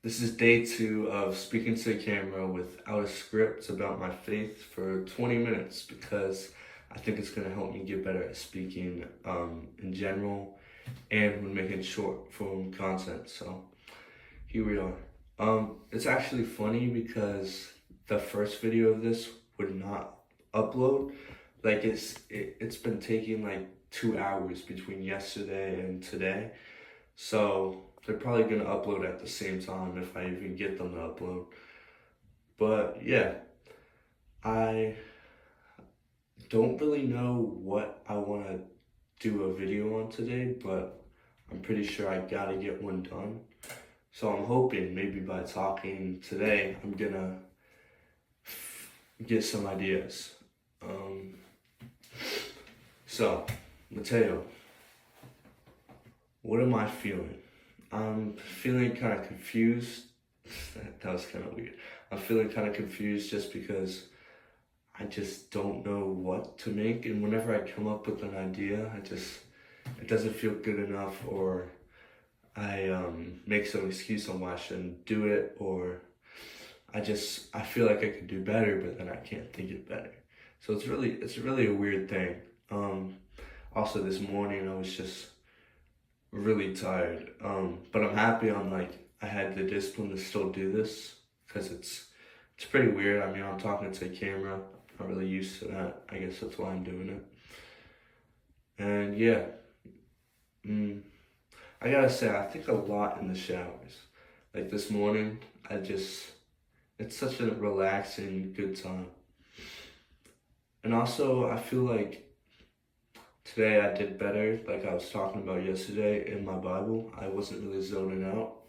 This is day 2 of speaking to the camera without a script about my faith for 20 minutes because I think it's going to help me get better at speaking in general and when making short form content. So here we are. It's actually funny because the first video of this would not upload. Like it's been taking like 2 hours between yesterday and today. So they're probably gonna upload at the same time if I even get them to upload. But yeah, I don't really know what I want to do a video on today, but I'm pretty sure I gotta get one done. So I'm hoping maybe by talking today, I'm gonna get some ideas. Um, so, Mateo, what am I feeling? I'm feeling kind of confused. That was kind of weird. I'm feeling kind of confused just because I just don't know what to make. And whenever I come up with an idea, it doesn't feel good enough, or I make some excuse on why I shouldn't do it, or I feel like I could do better, but then I can't think it better. So it's really a weird thing. Also this morning I was just really tired. But I'm happy I had the discipline to still do this because it's pretty weird. I mean, I'm talking to a camera. I'm not really used to that. I guess that's why I'm doing it. And yeah, I gotta say, I think a lot in the showers. Like this morning, it's such a relaxing, good time. And also, I feel like today I did better, like I was talking about yesterday in my Bible. I wasn't really zoning out.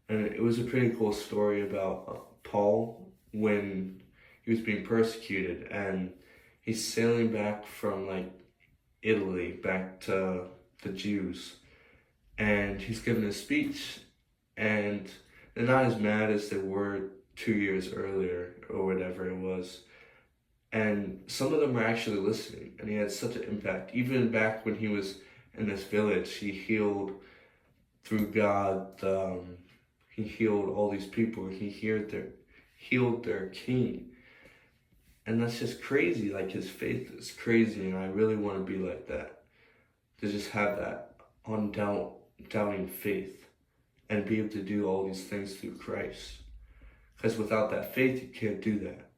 And it was a pretty cool story about Paul when he was being persecuted, and he's sailing back from Italy back to the Jews, and he's giving a speech, and they're not as mad as they were 2 years earlier or whatever it was. And some of them are actually listening, and he had such an impact. Even back when he was in this village, he healed through God. He healed all these people. He healed their king, and that's just crazy. Like his faith is crazy, and I really want to be like that. To just have that undoubting faith, and be able to do all these things through Christ. Because without that faith, you can't do that.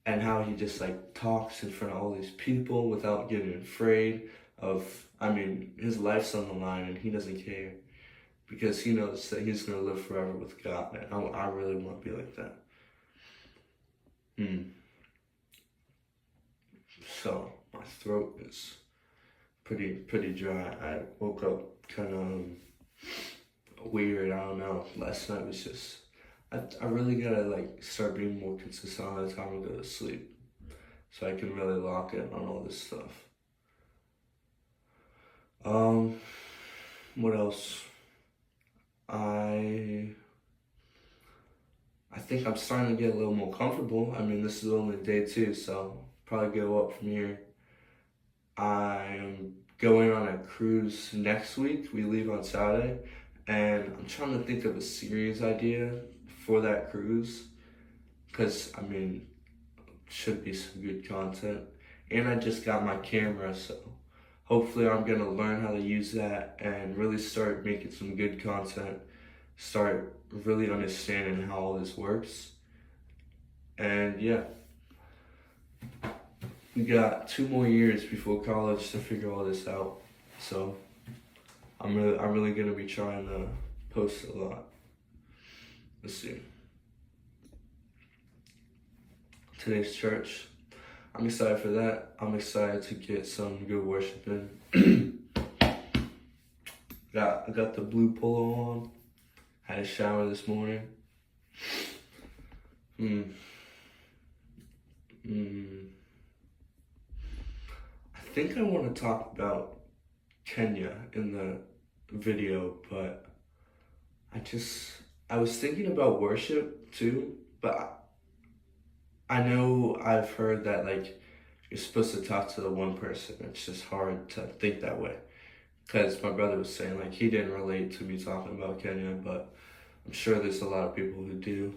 And how he just talks in front of all these people without getting afraid of, I mean, his life's on the line and he doesn't care because he knows that he's going to live forever with God. And I really want to be like that. So my throat is pretty dry. I woke up kind of weird. I don't know. Last night was just, I really gotta start being more consistent on the time I go to sleep, so I can really lock in on all this stuff. What else? I think I'm starting to get a little more comfortable. I mean, this is only day 2, so probably go up from here. I'm going on a cruise next week. We leave on Saturday, and I'm trying to think of a series idea for that cruise, because I mean, should be some good content. And I just got my camera, so hopefully I'm gonna learn how to use that and really start making some good content, start really understanding how all this works. And yeah, we got 2 more years before college to figure all this out, so I'm really gonna be trying to post a lot. Let's see. Today's church. I'm excited for that. I'm excited to get some good worship in. I got the blue polo on. Had a shower this morning. I think I want to talk about Kenya in the video, but I was thinking about worship too, but I know I've heard that you're supposed to talk to the one person. It's just hard to think that way because my brother was saying like he didn't relate to me talking about Kenya, but I'm sure there's a lot of people who do,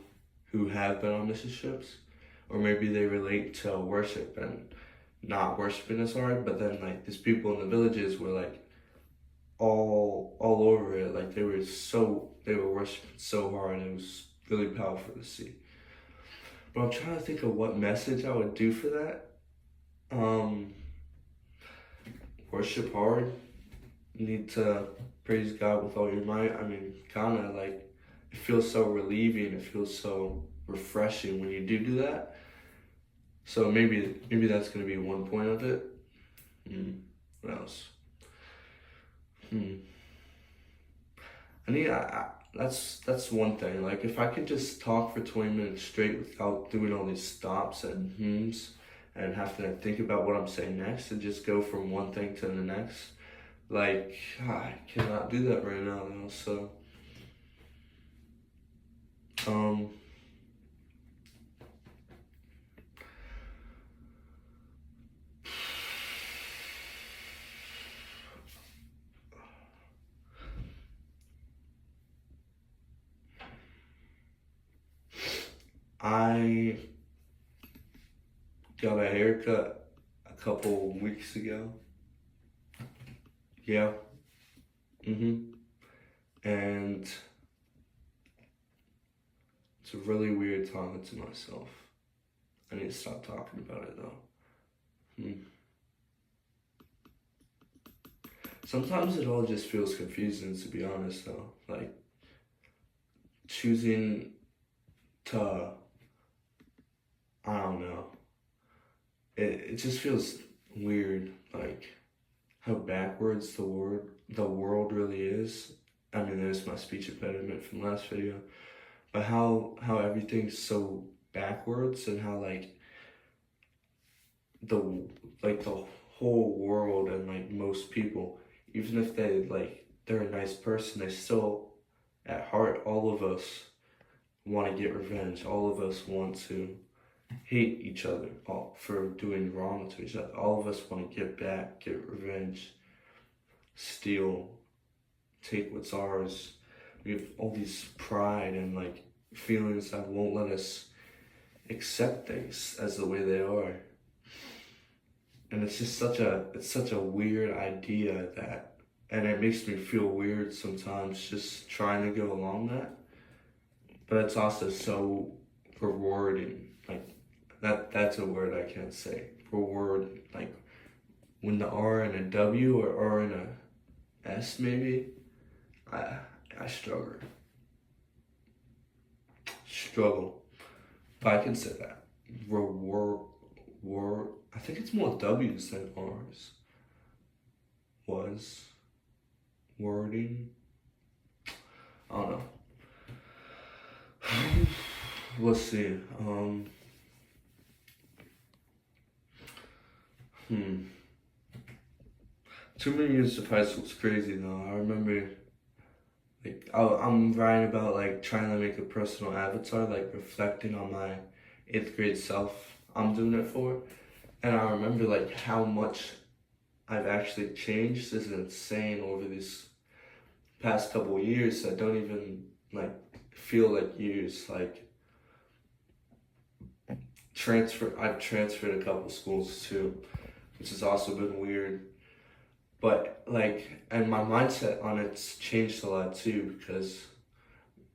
who have been on mission trips, or maybe they relate to worship and not worshiping as hard. But then like these people in the villages were like all over it. Like they were worshiping so hard. It was really powerful to see. But I'm trying to think of what message I would do for that. Um, Worship hard. You need to praise God with all your might. I mean, kind of like it feels so relieving. It feels so refreshing when you do that. So maybe that's gonna be one point of it. What else? Hmm. That's one thing. Like if I could just talk for 20 minutes straight without doing all these stops and hmms and have to think about what I'm saying next and just go from one thing to the next. Like I cannot do that right now, so um I got a haircut a couple weeks ago. Yeah. And it's a really weird talking to myself. I need to stop talking about it though. Sometimes it all just feels confusing, to be honest though. Like choosing to, I don't know. It just feels weird, like how backwards the world really is. I mean, there's my speech impediment from last video, but how everything's so backwards and how the the whole world and like most people, even if they're a nice person, they still at heart, all of us want to get revenge. All of us want to hate each other for doing wrong to each other. All of us want to get back, get revenge, steal, take what's ours. We have all these pride and like feelings that won't let us accept things as the way they are. And it's just such a weird idea that, and it makes me feel weird sometimes just trying to go along that. But it's also so rewarding. Like that's a word I can't say. Reward, like when the R and a W or R and a S maybe, I struggle. But I can say that. Reward, I think it's more W's than R's. Was, wording. I don't know. Let's see. Too many years of high school is crazy though. I remember, like, I'm writing about like trying to make a personal avatar, like reflecting on my 8th grade self. I'm doing it for, and I remember like how much I've actually changed is insane over these past couple of years that don't even like feel like years. Like I've transferred a couple schools too, which has also been weird. But like, and my mindset on it's changed a lot too because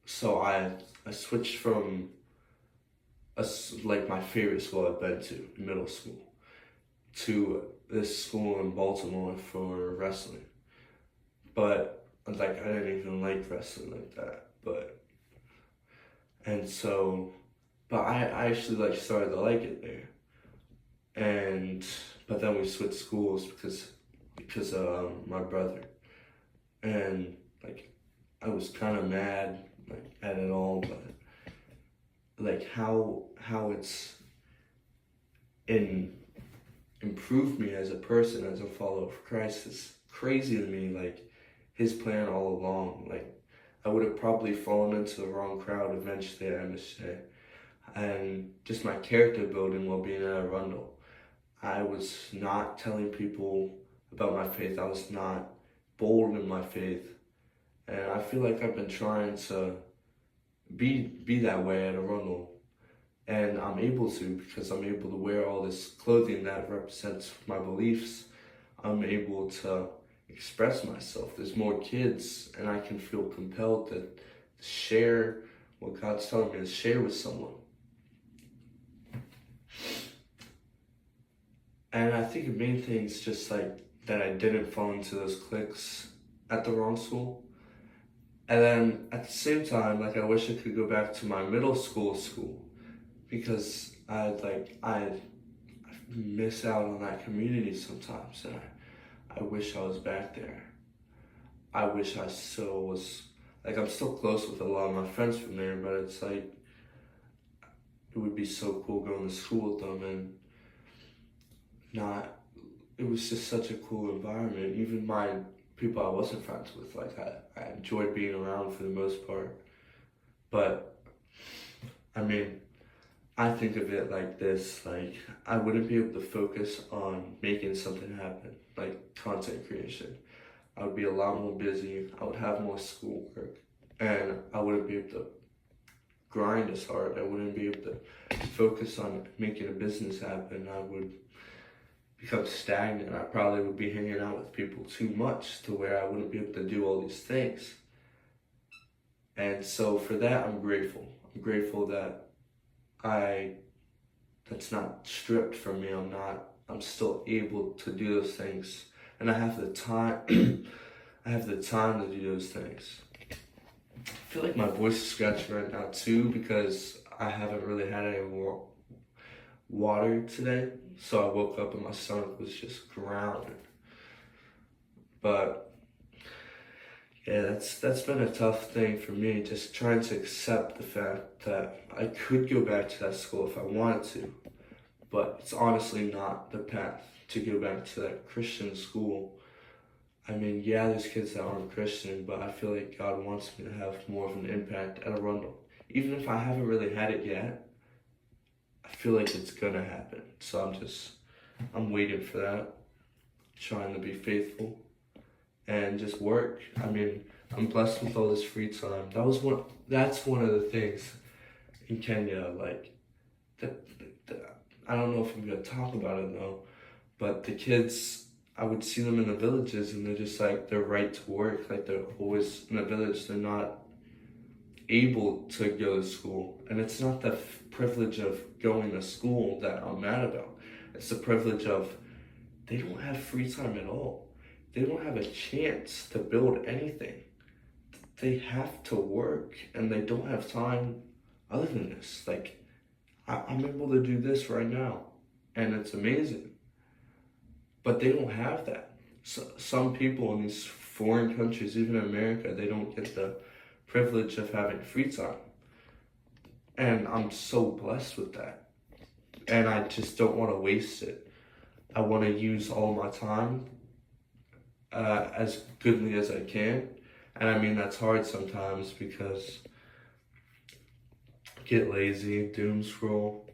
so I switched from like my favorite school I've been to, middle school, to this school in Baltimore for wrestling. But like I didn't even like wrestling like that. And so but I actually like started to like it there. And but then we switched schools because of my brother. And like I was kind of mad like at it all, but like how it's improved me as a person, as a follower of Christ is crazy to me. Like his plan all along. Like I would have probably fallen into the wrong crowd eventually at MSJ. And just my character building while being at Arundel. I was not telling people about my faith. I was not bold in my faith. And I feel like I've been trying to be that way at Arundel. And I'm able to because I'm able to wear all this clothing that represents my beliefs. I'm able to express myself. There's more kids, and I can feel compelled to share what God's telling me to share with someone. And I think the main thing is just like that I didn't fall into those cliques at the wrong school. And then at the same time, like I wish I could go back to my middle school because I miss out on that community sometimes, and I wish I was back there. I wish I still was, like I'm still close with a lot of my friends from there, but it's like, it would be so cool going to school with them and it was just such a cool environment. Even my people I wasn't friends with, like I enjoyed being around for the most part. But I mean, I think of it like this, like I wouldn't be able to focus on making something happen, like content creation. I would be a lot more busy, I would have more schoolwork, and I wouldn't be able to grind as hard. I wouldn't be able to focus on making a business happen. I would become stagnant. I probably would be hanging out with people too much to where I wouldn't be able to do all these things. And so for that, I'm grateful. I'm grateful that that's not stripped from me. I'm still able to do those things. And I have the time, I have the time to do those things. I feel like my voice is scratchy right now too because I haven't really had any water today. So I woke up and my stomach was just growling. But yeah, that's been a tough thing for me, just trying to accept the fact that I could go back to that school if I wanted to, but it's honestly not the path to go back to that Christian school. I mean, yeah, there's kids that aren't Christian, but I feel like God wants me to have more of an impact at Arundel. Even if I haven't really had it yet, I feel like it's gonna happen. So I'm waiting for that, trying to be faithful and just work. I mean, I'm blessed with all this free time. That's one of the things in Kenya, like, I don't know if I'm gonna talk about it though, but the kids, I would see them in the villages and they're just like, they're right to work. Like they're always in the village. They're not able to go to school. And it's not the privilege of going to school that I'm mad about. It's the privilege of they don't have free time at all. They don't have a chance to build anything. They have to work and they don't have time other than this. Like, I'm able to do this right now and it's amazing. But they don't have that. So, some people in these foreign countries, even in America, they don't get the privilege of having free time. And I'm so blessed with that. And I just don't want to waste it. I want to use all my time as goodly as I can. And I mean, that's hard sometimes because I get lazy, doom scroll.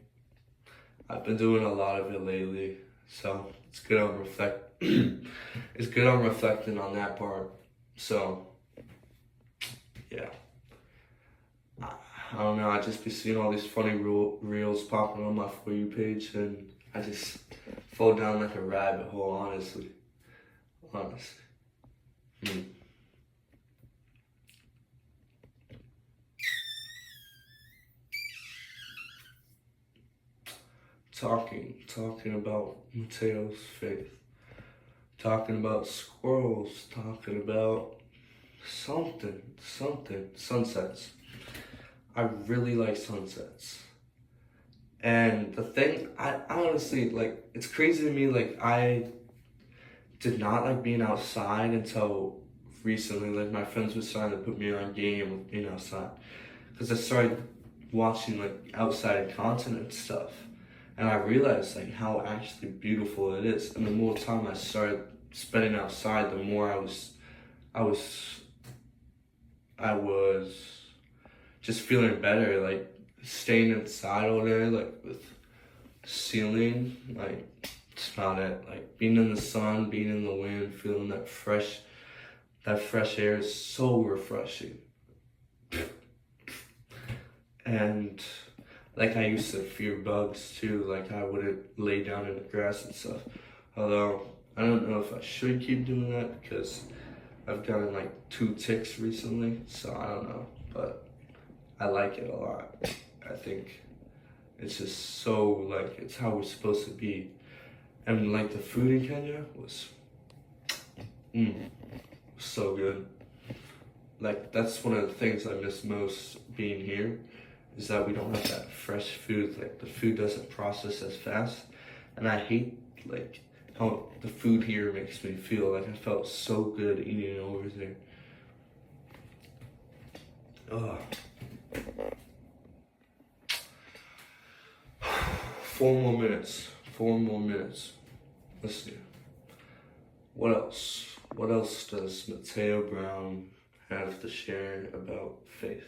I've been doing a lot of it lately. So it's good it's good I'm reflecting on that part. So yeah. I don't know, I just be seeing all these funny reels popping on my For You page and I just fall down like a rabbit hole, honestly. Talking about Mateo's faith, talking about squirrels, talking about sunsets. I really like sunsets. And the thing, I honestly, like, it's crazy to me, like, I did not like being outside until recently. Like, my friends were starting to put me on game with being outside. Because I started watching, like, outside content and stuff. And I realized, like, how actually beautiful it is. And the more time I started spending outside, the more I was just feeling better, like staying inside all day, like with ceiling, like it's not it. Like being in the sun, being in the wind, feeling that fresh That fresh air is so refreshing. And like I used to fear bugs too, like I wouldn't lay down in the grass and stuff. Although I don't know if I should keep doing that because I've gotten like 2 ticks recently, so I don't know. But I like it a lot. I think it's just so like it's how we're supposed to be. And like the food in Kenya was so good. Like that's one of the things I miss most being here is that we don't have that fresh food. Like the food doesn't process as fast. And I hate like how the food here makes me feel. Like I felt so good eating over there. Oh. 4 more minutes. 4 more minutes. Let's see. What else? What else does Mateo Brown have to share about faith?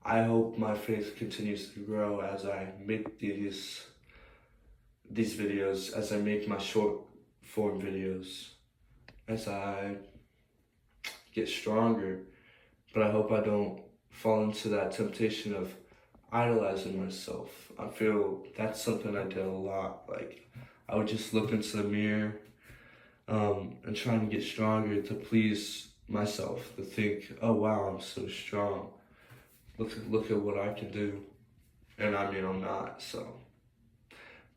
I hope my faith continues to grow as I make these videos, as I make my short form videos, as I get stronger. But I hope I don't fall into that temptation of idolizing myself. I feel that's something I did a lot. Like I would just look into the mirror and try to get stronger to please myself, to think, oh wow, I'm so strong. Look at what I can do. And I mean, I'm not, so.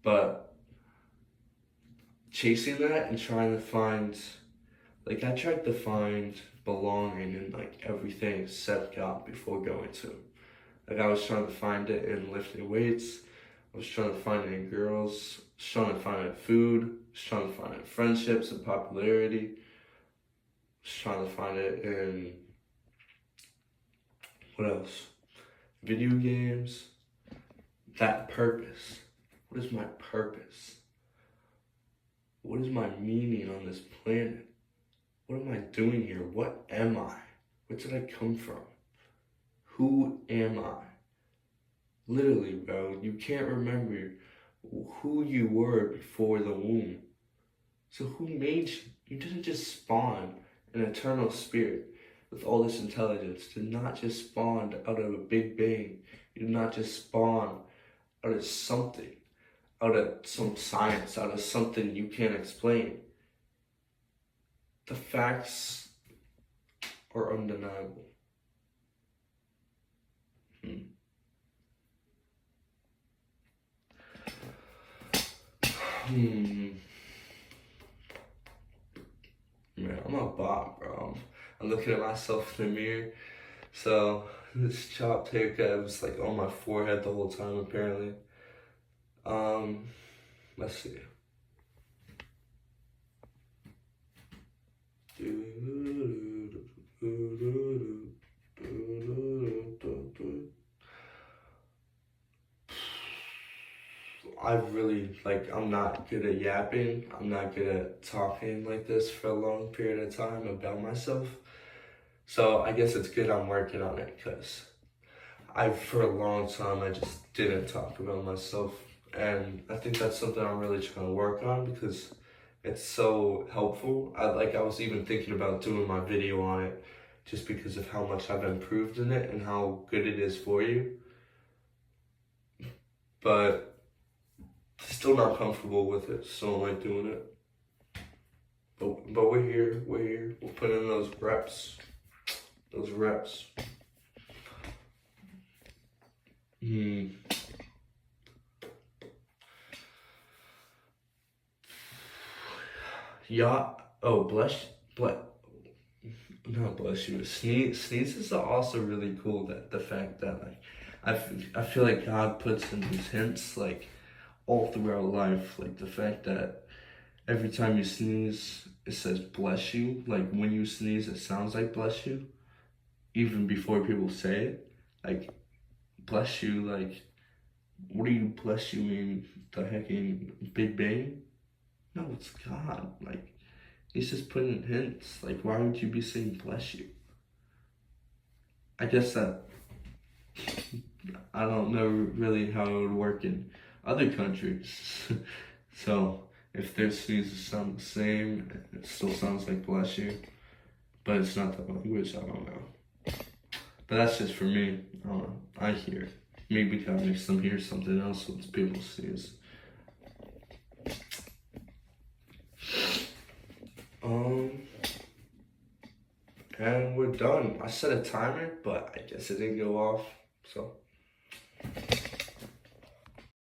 But chasing that and trying to find, like I tried to find belonging in like everything except God before going to. Like I was trying to find it in lifting weights. I was trying to find it in girls. I was trying to find it in food. I was trying to find it in friendships and popularity. I was trying to find it in, what else? Video games. That purpose. What is my purpose? What is my meaning on this planet? What am I doing here? What am I? Where did I come from? Who am I? Literally, bro, you can't remember who you were before the womb. So who made you? You didn't just spawn an eternal spirit with all this intelligence. You did not just spawn out of a big bang. You did not just spawn out of something, out of some science, out of something you can't explain. The facts are undeniable. Man, I'm a bot, bro. I'm looking at myself in the mirror. So this chopped haircut was like on my forehead the whole time apparently. Let's see. I'm not good at yapping. I'm not good at talking like this for a long period of time about myself. So I guess it's good I'm working on it because for a long time, I just didn't talk about myself. And I think that's something I'm really trying to work on because it's so helpful. I was even thinking about doing my video on it just because of how much I've improved in it and how good it is for you. But still not comfortable with it, still like doing it. But we're here, we're putting in those reps. Yeah, oh, not bless you. Sneezes are also really cool. That the fact that like, I feel like God puts in these hints like all throughout life. Like the fact that every time you sneeze, it says bless you. Like when you sneeze, it sounds like bless you, even before people say it. Like bless you. Like what do you bless you mean? The hecking Big Bang? No, it's God. Like. He's just putting hints. Like, why would you be saying bless you? I guess that I don't know really how it would work in other countries. So If their sneezes sound the same, it still sounds like bless you. But it's not the language, I don't know. But that's just for me. I don't know. I hear. Maybe God makes them hear something else when people sneeze. And we're done. I set a timer, but I guess it didn't go off. So